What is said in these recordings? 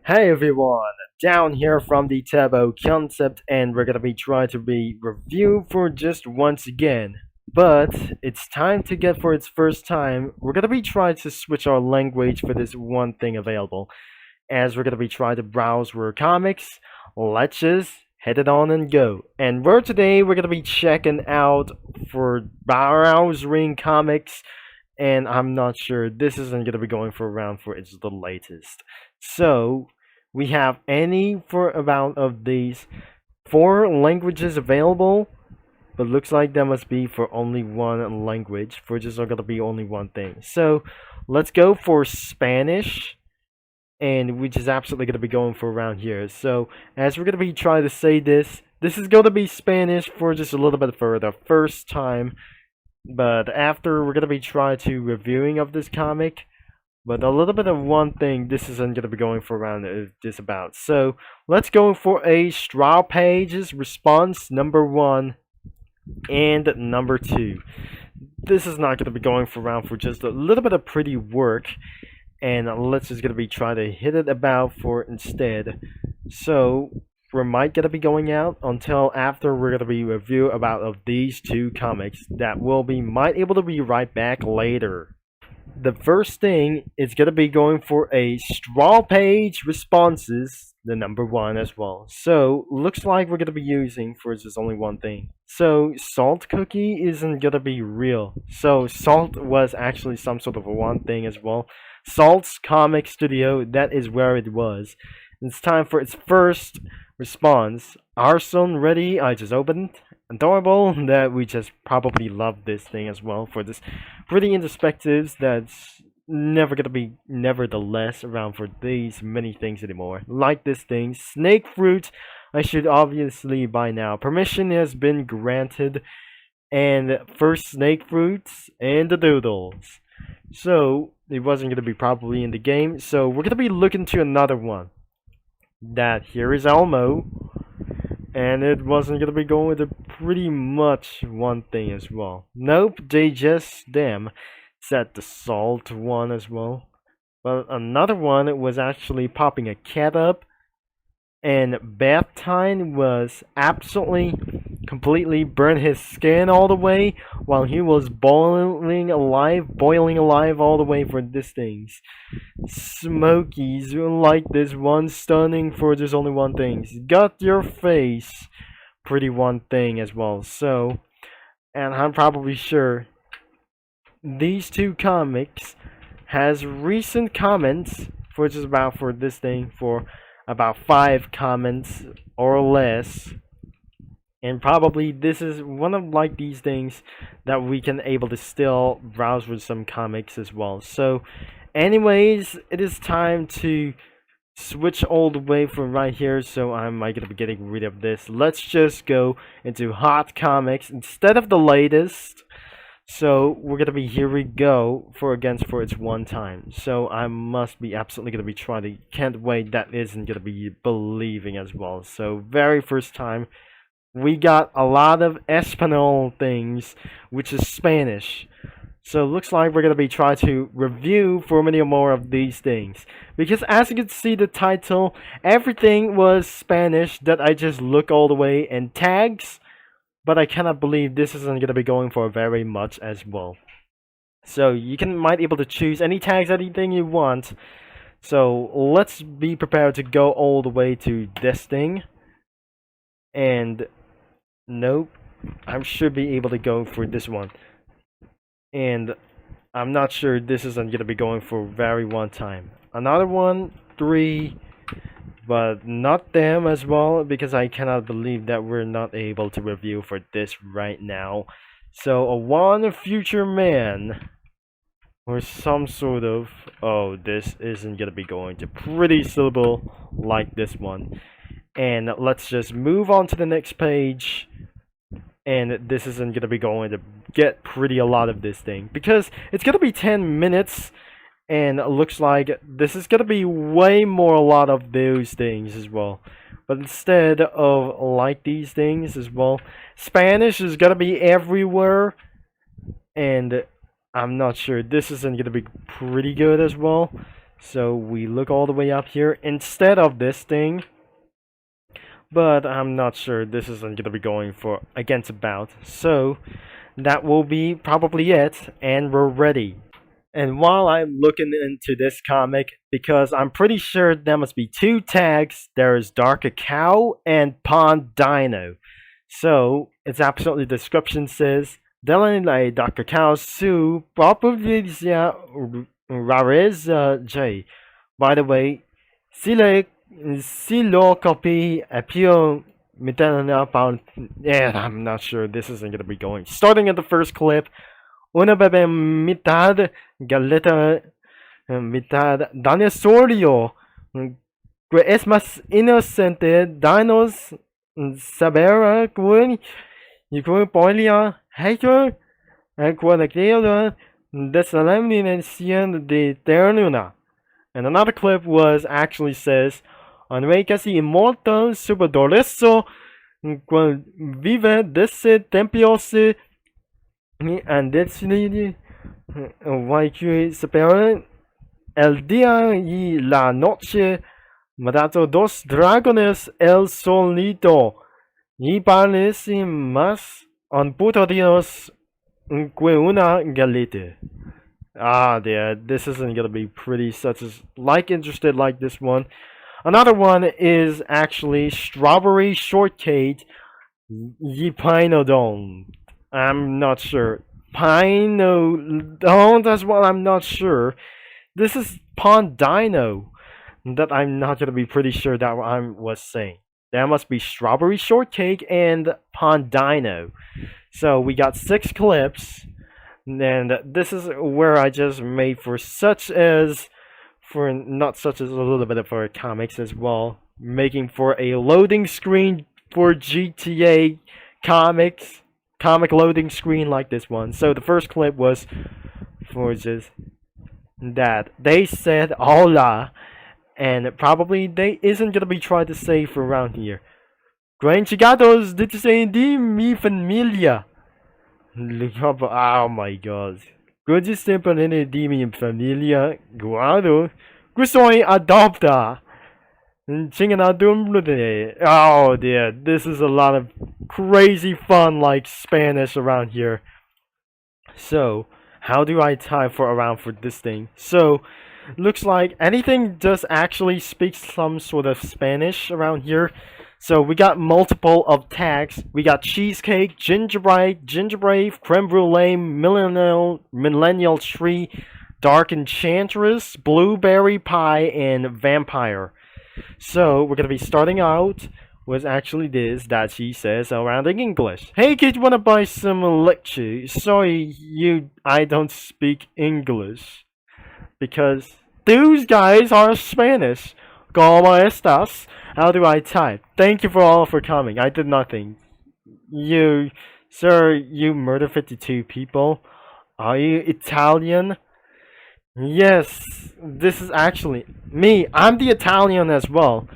Hey everyone, down here from the Tabo concept, and we're gonna be trying to be review for just once again. But it's time to get for its first time. We're gonna be trying to switch our language for this one thing available, as we're gonna be trying to browse for comics. Let's just hit it on and go. And we're gonna be checking out for browsing comics, and I'm not sure this isn't gonna be going for a round for it's the latest. So we have any for about of these four languages available, but looks like that must be for only one language, for just gonna be only one thing. So let's go for Spanish, and which is absolutely gonna be going for around here. So as we're gonna be trying to say this is gonna be Spanish for just a little bit for the first time, but after we're gonna be trying to reviewing of this comic. But a little bit of one thing this isn't going to be going for around this about. So let's go for a straw pages response number 1 and number 2. This is not going to be going for around for just a little bit of pretty work. And let's just going to be trying to hit it about for instead. So we might gonna be going out until after we're gonna be review about of these two comics that will be might able to be right back later. The first thing is going to be going for a straw page responses, the number 1 as well. So looks like we're going to be using for just only one thing. So salt cookie isn't going to be real. So salt was actually some sort of a one thing as well. Salt's comic studio, that is where it was. It's time for its first response. Arson ready? I just opened. Adorable that we just probably love this thing as well for this pretty introspectives that's never gonna be nevertheless around for these many things anymore. Like this thing, snake fruit, I should obviously by now. Permission has been granted, and first snake fruits and the doodles. So it wasn't gonna be probably in the game, so we're gonna be looking to another one. That here is Elmo, and it wasn't gonna be going with a pretty much one thing as well. Nope, they just them said the salt one as well. But another one was actually popping a cat up, and bath time was absolutely completely burned his skin all the way while he was boiling alive all the way for this things. Smokies like this one stunning for just only one thing. Got your face pretty one thing as well. So, and I'm probably sure these two comics has recent comments for just about for this thing for about 5 comments or less, and probably this is one of like these things that we can able to still browse with some comics as well. So anyways, it is time to switch all the way from right here, so I'm gonna be getting rid of this. Let's just go into hot comics instead of the latest. So we're gonna be here we go for against for its one time. So I must be absolutely gonna be trying to can't wait that isn't gonna be believing as well. So very first time we got a lot of Espanol things, which is Spanish. So it looks like we're gonna be trying to review for many more of these things. Because as you can see the title, everything was Spanish that I just look all the way and tags. But I cannot believe this isn't gonna be going for very much as well. So you might able to choose any tags, anything you want. So let's be prepared to go all the way to this thing. And nope, I should be able to go for this one. And I'm not sure this isn't gonna be going for very one time. Another one, 3, but not them as well, because I cannot believe that we're not able to review for this right now. So a one future man, or some sort of, oh, this isn't gonna be going to pretty syllable like this one. And let's just move on to the next page. And this isn't gonna be going to get pretty a lot of this thing, because it's gonna be 10 minutes, and it looks like this is gonna be way more a lot of those things as well. But instead of like these things as well, Spanish is gonna be everywhere, and I'm not sure this isn't gonna be pretty good as well. So we look all the way up here instead of this thing. But I'm not sure this isn't gonna be going for against about. So that will be probably it, and we're ready. And while I'm looking into this comic, because I'm pretty sure there must be two tags, there is Dark Cow and Pond Dino. So its absolutely description says Delaney Dark Cow Su Propositia Rareza J. By the way, Silo copy appeal yeah, I'm not sure this isn't gonna be going. Starting at the first clip, una bebe mitad galeta mitad dinosaurio que es más inocente dinos sabera que y que podría hacker cualquier desalinización de ternura. And another clip was actually says un rey casi inmortal superdoroso vive desse tempiose and destiny que supera el día y la noche matando dos dragones el solito y parece más un puto dios que una galeta. Ah, yeah, this isn't gonna be pretty, such as like interested like this one. Another one is actually strawberry shortcake Ypinodon. I'm not sure. Pinodon as well, I'm not sure. This is Pond Dino that I'm not gonna be pretty sure that I was saying. That must be strawberry shortcake and Pond Dino. So we got 6 clips. And this is where I just made for such as for not such as a little bit for comics as well, making for a loading screen for GTA comic loading screen like this one. So the first clip was for just that they said hola, and probably they isn't gonna be trying to say for around here. Gran chigatos dito sa hindi mi familia. Oh my god. Good sempre di mi famiglia. Guardo. Gusto ay adopta. Oh dear, this is a lot of crazy fun like Spanish around here. So, how do I type for around for this thing? So, looks like anything does actually speak some sort of Spanish around here. So we got multiple of tags. We got cheesecake, gingerbread, creme brulee, millennial tree, dark enchantress, blueberry pie, and vampire. So we're gonna be starting out with actually this that she says around in English. Hey kid, wanna buy some lecture? Sorry, I don't speak English because those guys are Spanish. ¿Cómo estás? How do I type? Thank you for all for coming. I did nothing. You, sir, you murdered 52 people. Are you Italian? Yes, this is actually me. I'm the Italian as well.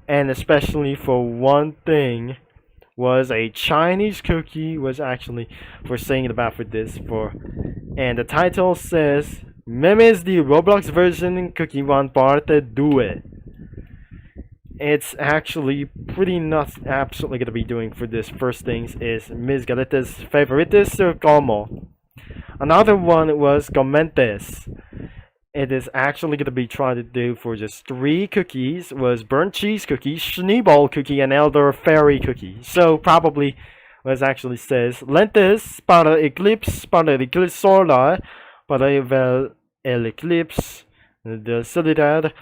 And especially for one thing, was a Chinese cookie was actually for saying about for this for, and the title says Memes the Roblox version cookie one parte due. It's actually pretty nuts. Absolutely gonna be doing for this first things is Mis Galetas Favoritas or Como. Another one was Comentes. It is actually gonna be trying to do for just 3 cookies was burnt cheese cookie, Schneeball cookie, and Elder Fairy cookie. So probably was actually says Lentes para el eclipse solar para el eclipse de Soledad.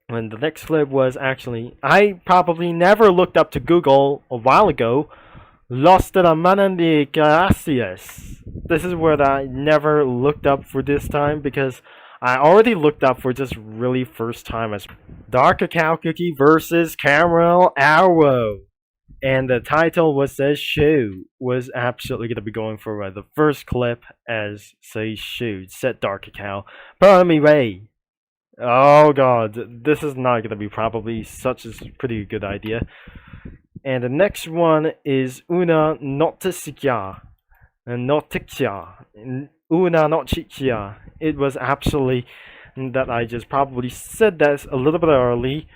And the next clip was actually, I probably never looked up to Google a while ago. Los de la mano de gracias. This is where I never looked up for this time because I already looked up for just really first time as Dark Cacao Cookie versus Caramel Arrow. And the title was says shoe was absolutely gonna be going for the first clip as say shoe set Dark Cacao. Permy Ray. Oh god, this is not gonna be probably such a pretty good idea. And the next one is Una Noticia. Noticia. Una Noticia. It was absolutely that I just probably said that a little bit early.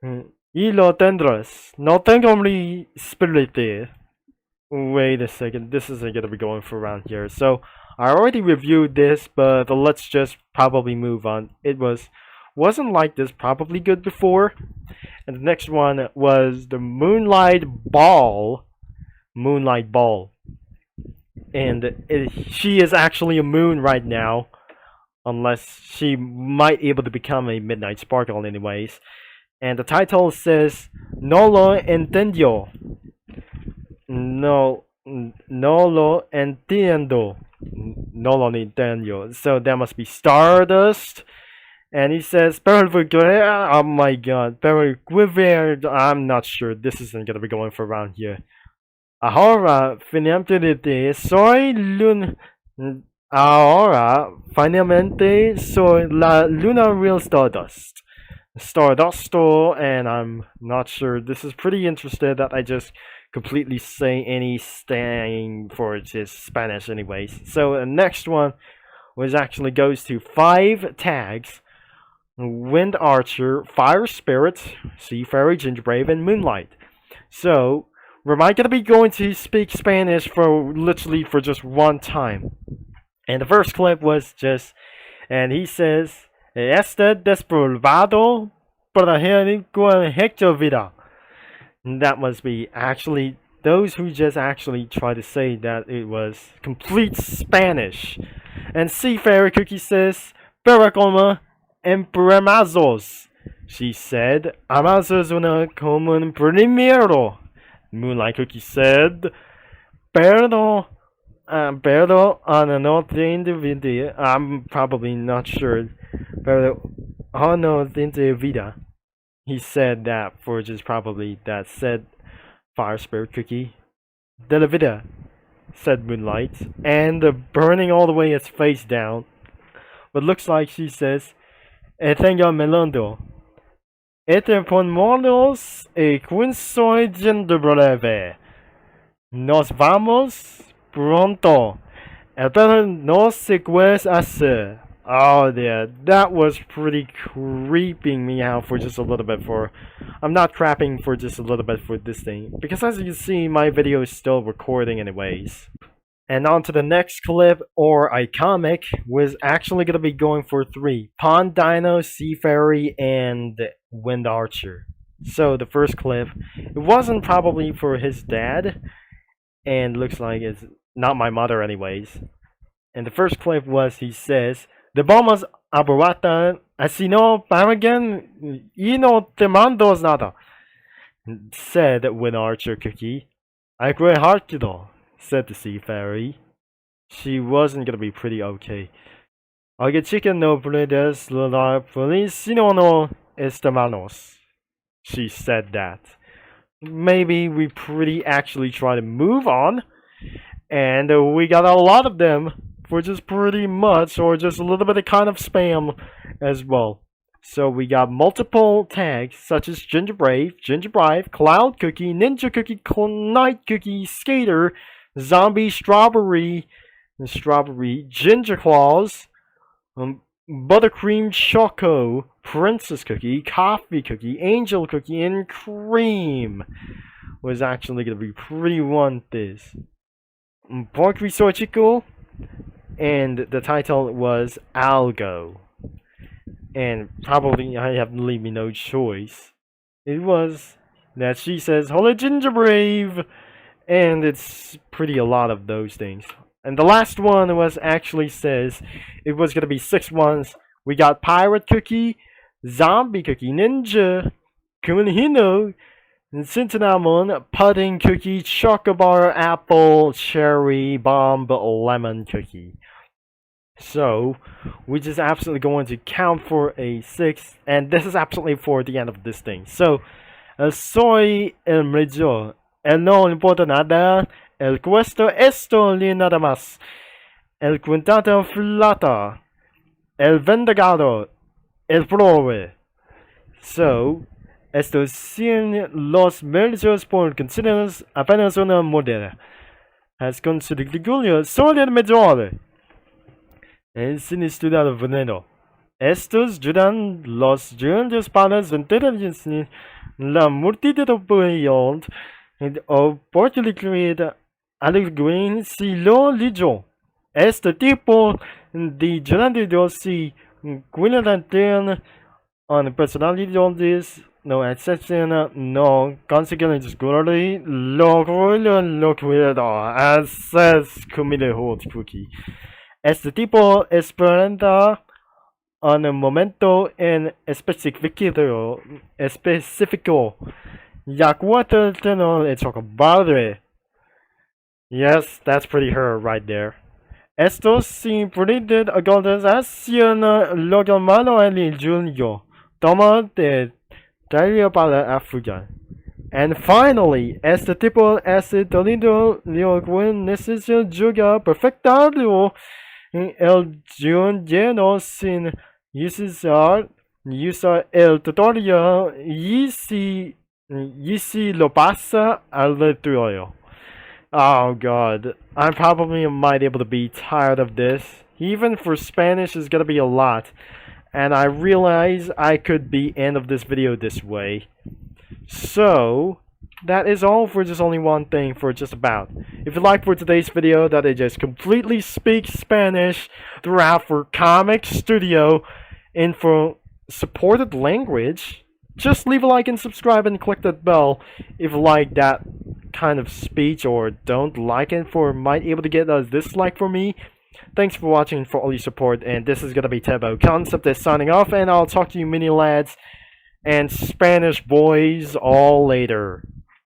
Y lo tendrás. No tengo mi espíritu. Wait a second, this isn't gonna be going for around here. So I already reviewed this, but let's just probably move on. It wasn't like this probably good before. And the next one was the Moonlight Ball. Moonlight Ball. And she is actually a moon right now. Unless she might able to become a Midnight Sparkle anyways. And the title says No lo entendió. No lo entiendo. No lo entiendo. So that must be Stardust. And he says, oh my god, I'm not sure. This isn't gonna be going for around here. Ahora, finalmente, soy la Luna Real Stardust. Stardusto, and I'm not sure. This is pretty interesting that I just completely say anything for just Spanish anyways. So the next one goes to 5 tags. Wind Archer, Fire Spirit, Sea Fairy, Gingerbrave, and Moonlight. So, we're not gonna be going to speak Spanish for literally for just one time. And the first clip was just, and he says, Este desprobado para hecto vida. And that must be actually those who just actually try to say that it was complete Spanish. And Sea Fairy Cookie says, Pero como Empremazos. She said, Amazos una como un primero. Moonlight Cookie said, Pero no vida. I'm probably not sure. Pero no vida. He said that for just probably that said Fire Spirit Cookie. De la vida, said Moonlight. And burning all the way its face down. But looks like she says, Tengo melando. Este ponemos e quinsoy de breve. Nos vamos pronto. El perro no se puede hacer. Oh yeah, that was pretty creeping me out for just a little bit I'm not crapping for just a little bit for this thing. Because as you can see, my video is still recording anyways. And on to the next clip, or iComic, was actually going to be going for 3. Pond Dino, Sea Fairy, and Wind Archer. So the first clip, it wasn't probably for his dad, and looks like it's not my mother anyways. And the first clip was, he says, De bombas aboratan, así no paragan, y no te mando nada. Said Wind Archer Cookie. I agree hard to said the Sea Fairy. She wasn't gonna be pretty okay. Oye chicken no puedes la policía no estamanos. She said that. Maybe we pretty actually try to move on. And we got a lot of them for just pretty much, or just a little bit of kind of spam as well. So we got multiple tags such as Gingerbrave, Cloud Cookie, Ninja Cookie, Night Cookie, Skater, Zombie, Strawberry, Ginger Claws, Buttercream Choco, Princess Cookie, Coffee Cookie, Angel Cookie, and Cream was actually going to be pretty one this. Porky Soy Chico, and the title was Algo. And probably I have to leave me no choice. It was that she says, Holy Gingerbrave! And it's pretty a lot of those things. And the last one was actually says it was gonna be 6 ones. We got Pirate Cookie, Zombie Cookie, Ninja, Kunihino, Cinnamon, Pudding Cookie, Chocobar, Apple, Cherry, Bomb, Lemon Cookie. So we just absolutely going to count for a 6, and this is absolutely for the end of this thing. So soy el mayor. El no importa nada, el cuesto esto ni nada más. El cuentado flata, el vendagado, el prove. So, estos son los medios por considerar apenas una modera. Has considerado solo el mayor. Es sin estudiar veneno. Estos duran los grandes panas enteros ni la multitud of beyond and opportunity Alex Green si lo lijo. Este tipo de grande dosi cuidadan on personalidades no excepción no consequences glory lo cuidado as comida hot cookie. Este tipo esperando on un momento en específico. Ya cuatro tenor it's like a padre. Yes, that's pretty her right there. Esto simplemente acontece lo que malo en el junio. Toma de tarea para África. And finally, este tipo es tenido lo que necesita jugar perfectado en el junio sin usar el tutorial y si lo pasa al tutorial. Oh god, I probably might be able to be tired of this. Even for Spanish is gonna be a lot. And I realize I could be end of this video this way. So, that is all for just only one thing for just about. If you like for today's video that I just completely speak Spanish throughout for Comic Studio and for supported language, just leave a like and subscribe and click that bell if you like that kind of speech or don't like it for might able to get a dislike for me. Thanks for watching for all your support, and this is gonna be Tebo Concept is signing off, and I'll talk to you mini lads and Spanish boys all later.